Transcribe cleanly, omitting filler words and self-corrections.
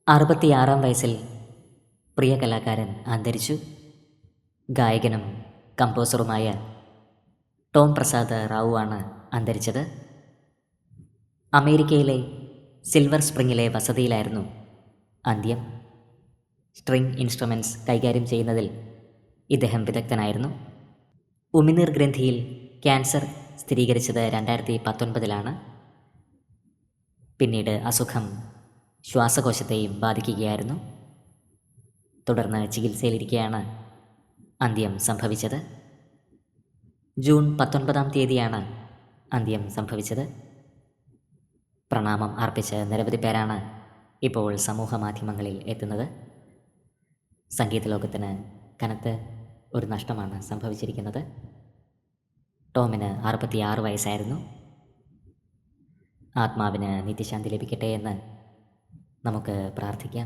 66-ാം വയസ്സിൽ പ്രിയ കലാകാരൻ അന്തരിച്ചു. ഗായകനും കമ്പോസറുമായ ടോം പ്രസാദ് റാവു ആണ് അന്തരിച്ചത്. അമേരിക്കയിലെ സിൽവർ സ്പ്രിങ്ങിലെ വസതിയിലായിരുന്നു അന്ത്യം. സ്ട്രിംഗ് ഇൻസ്ട്രുമെൻറ്റ്സ് കൈകാര്യം ചെയ്യുന്നതിൽ ഇദ്ദേഹം വിദഗ്ധനായിരുന്നു. ഉമിനീർ ഗ്രന്ഥിയിൽ ക്യാൻസർ സ്ഥിരീകരിച്ചത് 2019-ലാണ്. പിന്നീട് അസുഖം ശ്വാസകോശത്തെയും ബാധിക്കുകയായിരുന്നു. തുടർന്ന് ചികിത്സയിലിരിക്കെയാണ് അന്ത്യം സംഭവിച്ചത്. ജൂൺ 19-ാം തീയതിയാണ് അന്ത്യം സംഭവിച്ചത്. പ്രണാമം അർപ്പിച്ച് നിരവധി പേരാണ് ഇപ്പോൾ സമൂഹ മാധ്യമങ്ങളിൽ എത്തുന്നത്. സംഗീത ലോകത്തിന് കനത്ത ഒരു നഷ്ടമാണ് സംഭവിച്ചിരിക്കുന്നത്. ടോമിന് 66 വയസ്സായിരുന്നു. ആത്മാവിന് നിത്യശാന്തി ലഭിക്കട്ടെ എന്ന് നമുക്ക് പ്രാർത്ഥിക്കാം.